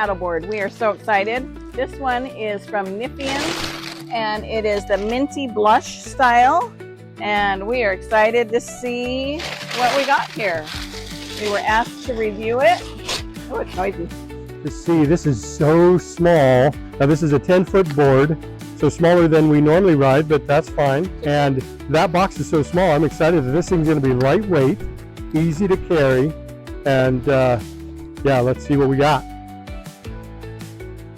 paddleboard. We are so excited. This one is from Niphean, and it is the Minty Blush style. And we are excited to see what we got here. We were asked to review it. Oh, it's noisy. To see, this is so small. Now this is a 10-foot board, so smaller than we normally ride, but that's fine. And that box is so small, I'm excited that this thing's gonna be lightweight, easy to carry, and yeah, let's see what we got.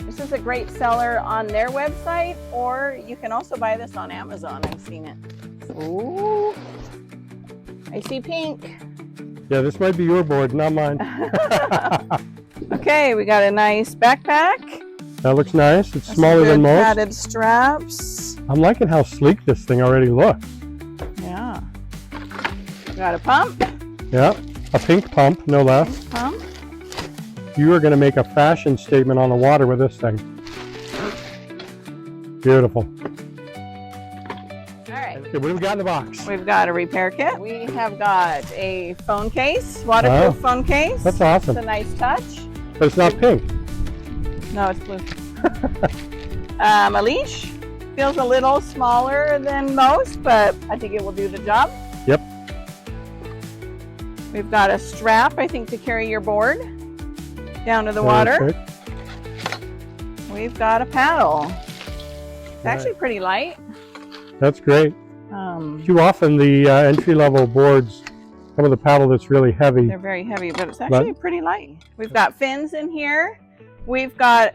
This is a great seller on their website, or you can also buy this on Amazon. I've seen it. Ooh, I see pink. Yeah, this might be your board, not mine. Okay, we got a nice backpack. That looks nice. It's smaller than most. Padded straps. I'm liking how sleek this thing already looks. Yeah. Got a pump. Yeah, a pink pump, no less. Pump. You are going to make a fashion statement on the water with this thing. Beautiful. All right. Okay, what do we got in the box? We've got a repair kit. We have got a phone case, waterproof phone case. That's awesome. It's a nice touch. But it's not pink. No, it's blue. A leash. Feels a little smaller than most, but I think it will do the job. Yep. We've got a strap, I think, to carry your board down to the water. We've got a paddle. It's actually pretty light. That's great. Too often the entry-level boards come with a paddle that's really heavy. They're very heavy, but it's actually pretty light. We've got fins in here. We've got,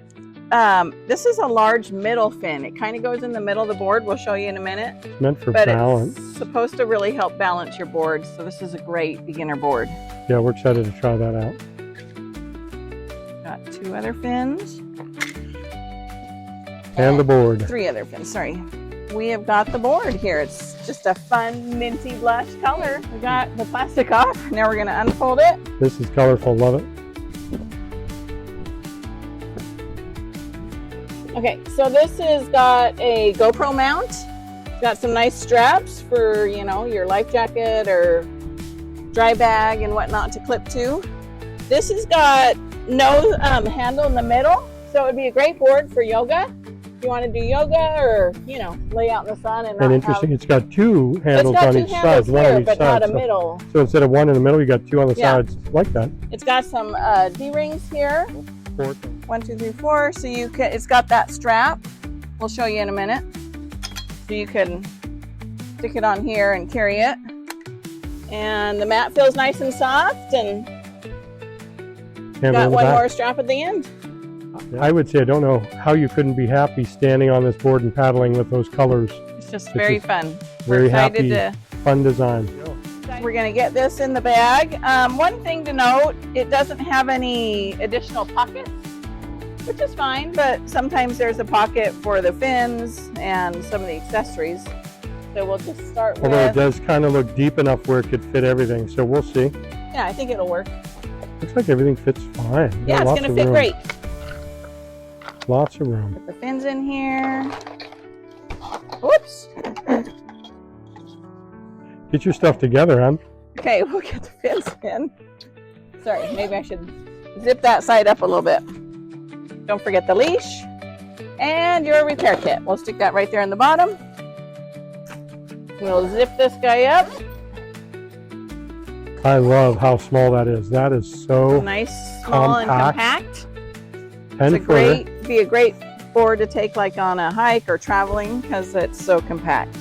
this is a large middle fin. It kind of goes in the middle of the board. We'll show you in a minute. It's meant for balance. It's supposed to really help balance your board. So this is a great beginner board. Yeah, we're excited to try that out. Got 2 other fins. And the board. 3 other fins, sorry. We have got the board here. It's just a fun minty blush color. We got the plastic off. Now we're going to unfold it. This is colorful. Love it. Okay, so this has got a GoPro mount. It's got some nice straps for, you know, your life jacket or dry bag and whatnot to clip to. This has got no handle in the middle, so it would be a great board for yoga. If you want to do yoga or, you know, lay out in the sun and not interesting, it's got 2 handles got on 2 each handles side, one here, on each but side. not a middle. So instead of 1 in the middle, you got 2 on the sides, like that. It's got some D-rings here. 1, 2, 3, 4. So you can. It's got that strap. We'll show you in a minute. So you can stick it on here and carry it. And the mat feels nice and soft, and got 1 more strap at the end. I would say I don't know how you couldn't be happy standing on this board and paddling with those colors. It's just very fun. Very happy, fun design. We're going to get this in the bag. One thing to note, it doesn't have any additional pockets, which is fine, but sometimes there's a pocket for the fins and some of the accessories. So we'll just start with... Although it does kind of look deep enough where it could fit everything, so we'll see. Yeah, I think it'll work. Looks like everything fits fine. Yeah, it's going to fit great. Lots of room. Put the fins in here. Whoops. Get your stuff together, hon. Okay, we'll get the fins in. Sorry, maybe I should zip that side up a little bit. Don't forget the leash and your repair kit. We'll stick that right there in the bottom. We'll zip this guy up. I love how small that is. That is so nice, small, and compact. It's be a great board to take like on a hike or traveling because it's so compact.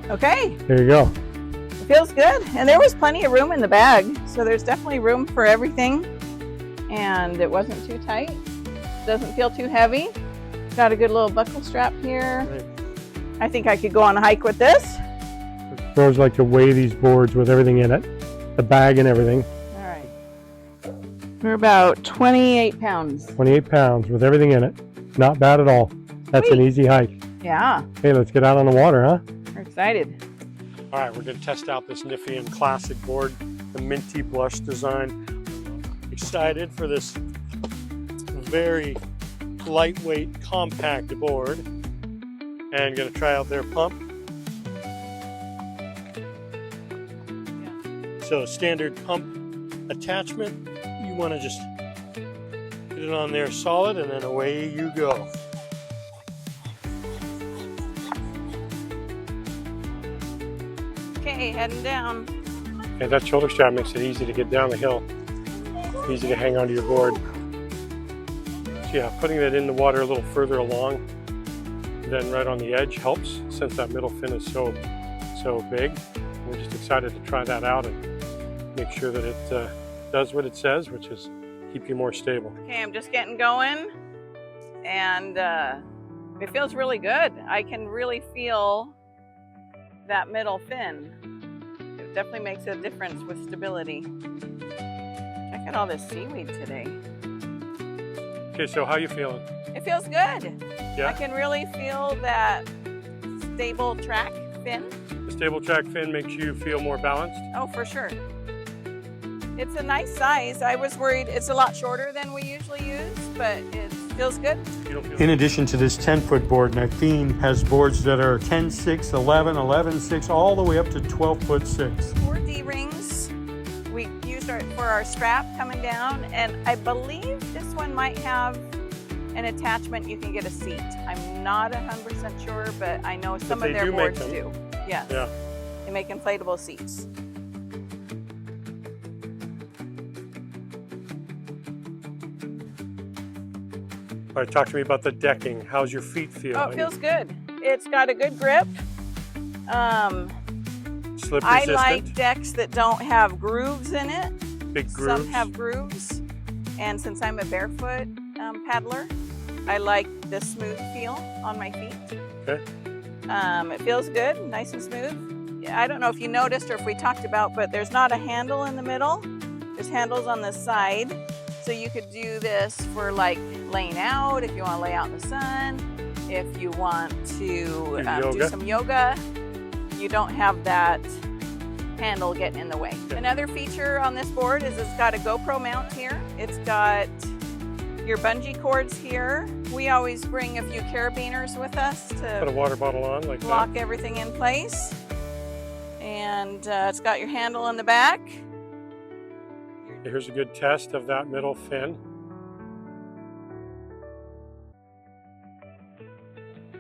Okay. There you go. It feels good. And there was plenty of room in the bag. So there's definitely room for everything. And it wasn't too tight. Doesn't feel too heavy. Got a good little buckle strap here. Right. I think I could go on a hike with this. Pros like to weigh these boards with everything in it. The bag and everything. All right. We're about 28 pounds. 28 pounds with everything in it. Not bad at all. That's an easy hike. Yeah. Hey, let's get out on the water, huh? We're excited. All right, we're going to test out this Niphean Classic board, the Minty Blush design. Excited for this very lightweight, compact board. And going to try out their pump. So standard pump attachment, you want to just Get it on there solid, and then away you go. Okay, heading down. And that shoulder strap makes it easy to get down the hill. Easy to hang onto your board. So yeah, putting that in the water a little further along than right on the edge helps, since that middle fin is so big. We're just excited to try that out and make sure that it does what it says, which is keep you more stable. Okay, I'm just getting going, and it feels really good. I can really feel that middle fin. It definitely makes a difference with stability. Check out all this seaweed today. Okay, so how you feeling? It feels good. Yeah? I can really feel that StabilTrac fin. The StabilTrac fin makes you feel more balanced? Oh, for sure. It's a nice size. I was worried it's a lot shorter than we usually use, but it feels good. In addition to this 10-foot board, Niphean has boards that are 10.6, 11, 11.6, all the way up to 12.6. 4 D-rings. We used for our strap coming down, and I believe this one might have an attachment you can get a seat. I'm not 100% sure, but I know some of their boards do. Yes. Yeah. They make inflatable seats. All right, talk to me about the decking. How's your feet feel? Oh, it feels good. It's got a good grip. Slip resistant? I like decks that don't have grooves in it. Big grooves? Some have grooves. And since I'm a barefoot paddler, I like the smooth feel on my feet. Okay. It feels good, nice and smooth. I don't know if you noticed or if we talked about, but there's not a handle in the middle. There's handles on the side. So you could do this for like laying out, if you want to lay out in the sun, if you want to do some yoga. You don't have that handle getting in the way. Okay. Another feature on this board is it's got a GoPro mount here. It's got your bungee cords here. We always bring a few carabiners with us to put a water bottle on like lock that. Everything in place. And it's got your handle in the back. Here's a good test of that middle fin.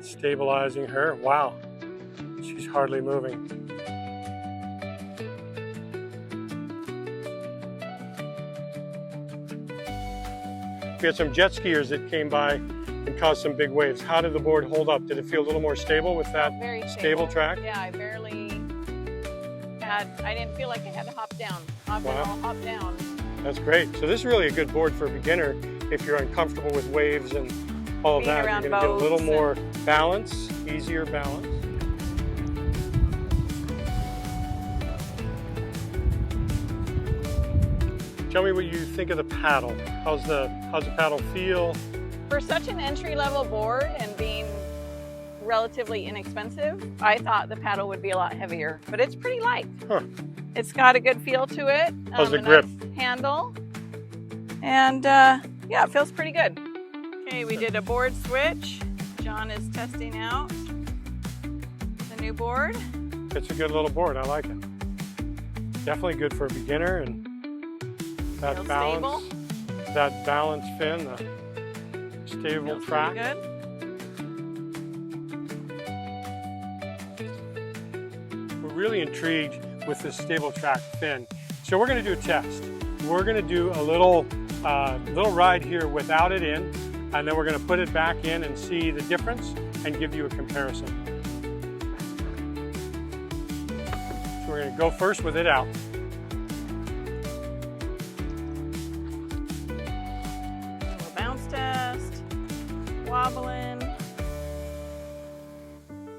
Stabilizing her. Wow, she's hardly moving. We had some jet skiers that came by and caused some big waves. How did the board hold up? Did it feel a little more stable with that StabilTrac? Yeah, I didn't feel like I had to hop down. I'll hop down. That's great. So this is really a good board for a beginner if you're uncomfortable with waves and all of that. You're going to get a little more balance, easier balance. Tell me what you think of the paddle. How's the paddle feel? For such an entry-level board and being relatively inexpensive, I thought the paddle would be a lot heavier, but it's pretty light. Huh. It's got a good feel to it. How's the grip? Nice handle. And yeah, it feels pretty good. Okay, we did a board switch. John is testing out the new board. It's a good little board. I like it. Definitely good for a beginner, and that balance, that balance fin, the StabilTrac. Good. We're really intrigued with this StabilTrac fin. So we're going to do a test. We're going to do a little ride here without it in, and then we're going to put it back in and see the difference and give you a comparison. So we're going to go first with it out. A little bounce test, wobbling.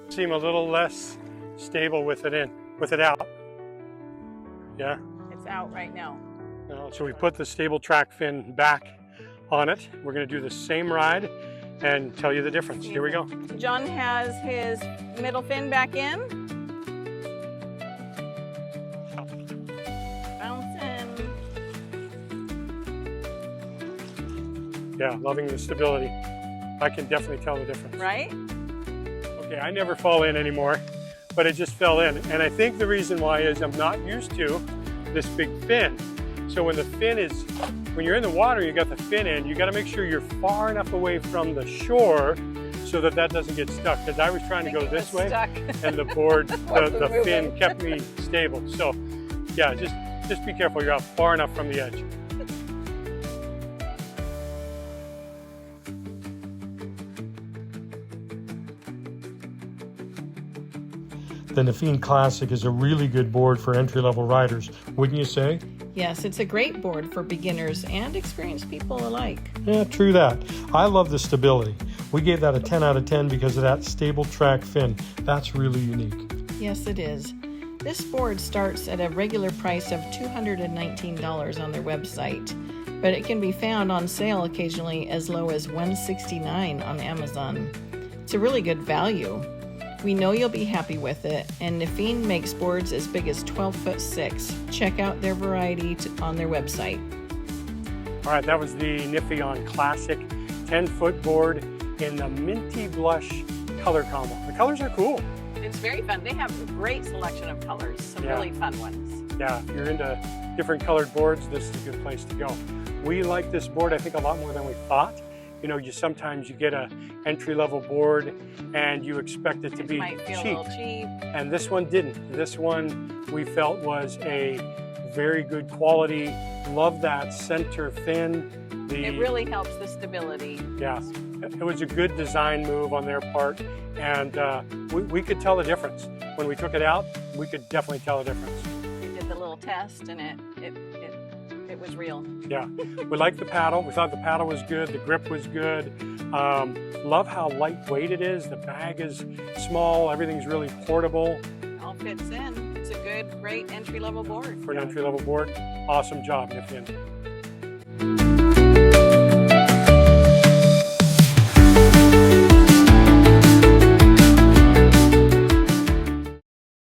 Seem a little less stable with it in, with it out. Yeah? It's out right now. So we put the StabilTrac fin back on it. We're going to do the same ride and tell you the difference. Here we go. John has his middle fin back in. Bouncing. Yeah, loving the stability. I can definitely tell the difference. Right? Okay, I never fall in anymore, but it just fell in. And I think the reason why is I'm not used to this big fin. So when when you're in the water, you got the fin in, you got to make sure you're far enough away from the shore so that that doesn't get stuck. Because I was trying to go this way, and the board, the fin kept me stable. So yeah, just be careful. You're out far enough from the edge. The Niphean Classic is a really good board for entry-level riders, wouldn't you say? Yes, it's a great board for beginners and experienced people alike. Yeah, true that. I love the stability. We gave that a 10 out of 10 because of that StabilTrac fin. That's really unique. Yes, it is. This board starts at a regular price of $219 on their website, but it can be found on sale occasionally as low as $169 on Amazon. It's a really good value. We know you'll be happy with it, and Niphean makes boards as big as 12'6". Check out their variety on their website. All right, that was the Niphean Classic 10-foot board in the Minty Blush color combo. The colors are cool. It's very fun. They have a great selection of colors, some really fun ones. Yeah, if you're into different colored boards, this is a good place to go. We like this board, I think, a lot more than we thought. You know, sometimes you get an entry-level board and you expect it to be might feel cheap. A little cheap. And this one didn't. This one we felt was a very good quality. Love that center fin. It really helps the stability. Yeah, it was a good design move on their part, and we could tell the difference. When we took it out, we could definitely tell the difference. We did the little test, and it was real. Yeah, we liked the paddle. We thought the paddle was good. The grip was good. Love how lightweight it is. The bag is small. Everything's really portable. It all fits in. It's a great entry-level board. For an entry-level board, awesome job, Niphean.